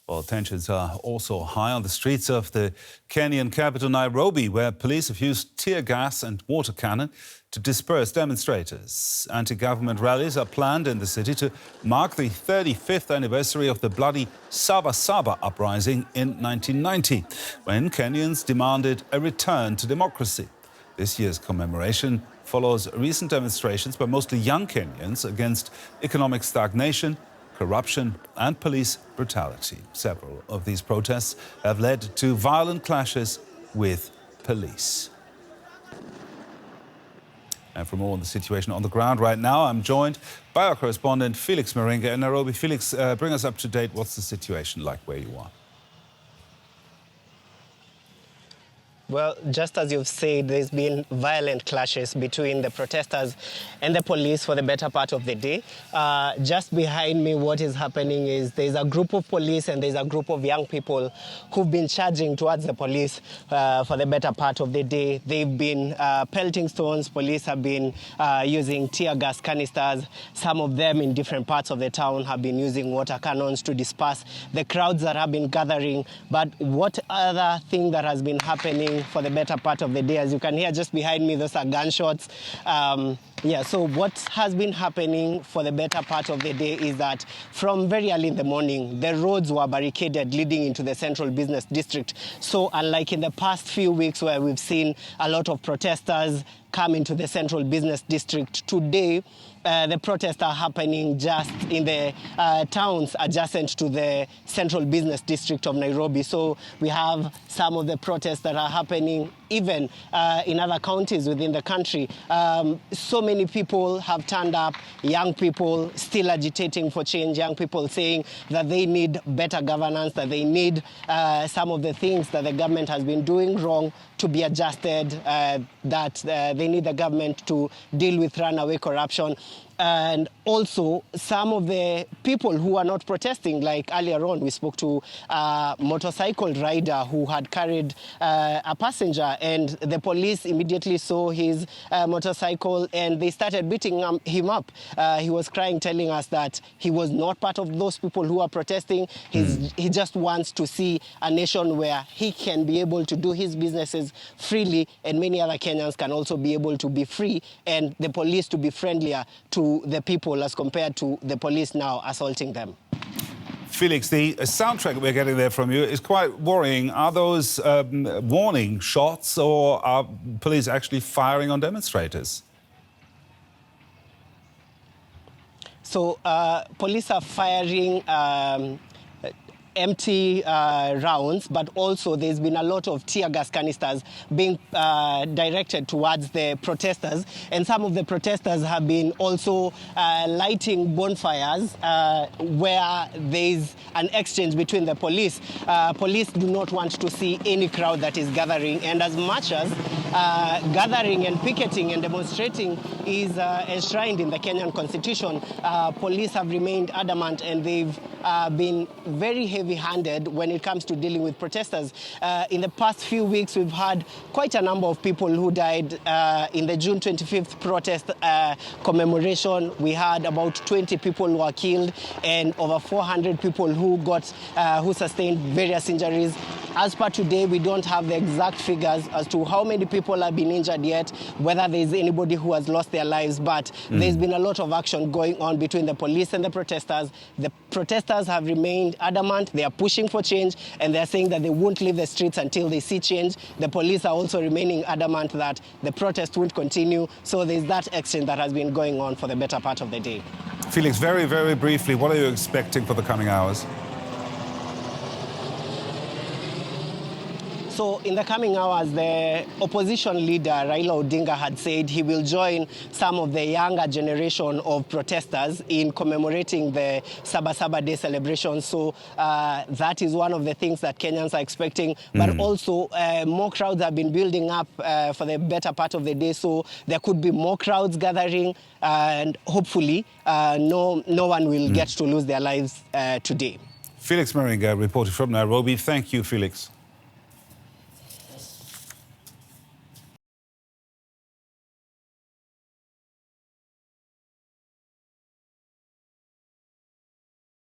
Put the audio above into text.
Well, tensions are also high on the streets of the Kenyan capital, Nairobi, where police have used tear gas and water cannon to disperse demonstrators. Anti-government rallies are planned in the city to mark the 35th anniversary of the bloody Saba Saba uprising in 1990, when Kenyans demanded a return to democracy. This year's commemoration follows recent demonstrations by mostly young Kenyans against economic stagnation, corruption and police brutality. Several of these protests have led to violent clashes with police. And for more on the situation on the ground right now, I'm joined by our correspondent Felix Maringa in Nairobi. Felix, bring us up to date. What's the situation like where you are? Well, just as you've said, there's been violent clashes between the protesters and the police for the better part of the day. Just behind me, what is happening is there's a group of police and there's a group of young people who've been charging towards the police for the better part of the day. They've been pelting stones. Police have been using tear gas canisters. Some of them in different parts of the town have been using water cannons to disperse the crowds that have been gathering. But what other thing that has been happening for the better part of the day, as you can hear just behind me, those are gunshots. So what has been happening for the better part of the day is that from very early in the morning, the roads were barricaded leading into the central business district. So unlike in the past few weeks where we've seen a lot of protesters come into the central business district, today the protests are happening just in the towns adjacent to the central business district of Nairobi. So we have some of the protests that are happening even in other counties within the country. So many people have turned up, young people still agitating for change, young people saying that they need better governance, that they need some of the things that the government has been doing wrong to be adjusted, that they need the government to deal with runaway corruption. And also some of the people who are not protesting, like earlier on we spoke to a motorcycle rider who had carried a passenger, and the police immediately saw his motorcycle and they started beating him up. He was crying, telling us that he was not part of those people who are protesting. He just wants to see a nation where he can be able to do his businesses freely, and many other Kenyans can also be able to be free, and the police to be friendlier to the people as compared to the police now assaulting them. Felix, the soundtrack we're getting there from you is quite worrying. Are those warning shots, or are police actually firing on demonstrators? So police are firing empty rounds, but also there's been a lot of tear gas canisters being directed towards the protesters, and some of the protesters have been also lighting bonfires where there's an exchange between the police. Police do not want to see any crowd that is gathering, and as much as gathering and picketing and demonstrating is enshrined in the Kenyan constitution, police have remained adamant, and they've been very heavy-handed when it comes to dealing with protesters. In the past few weeks, we've had quite a number of people who died in the June 25th protest commemoration. We had about 20 people who were killed and over 400 people who sustained various injuries. As per today, we don't have the exact figures as to how many people have been injured yet, whether there's anybody who has lost their lives, but there's been a lot of action going on between the police and the protesters. The protesters have remained adamant. They are pushing for change, and they're saying that they won't leave the streets until they see change. The police are also remaining adamant that the protest won't continue. So there's that exchange that has been going on for the better part of the day. Felix, very, very briefly, what are you expecting for the coming hours? So in the coming hours, the opposition leader, Raila Odinga, had said he will join some of the younger generation of protesters in commemorating the Saba Saba Day celebration. So that is one of the things that Kenyans are expecting. But also more crowds have been building up for the better part of the day. So there could be more crowds gathering, and hopefully no one will get to lose their lives today. Felix Maringa reported from Nairobi. Thank you, Felix.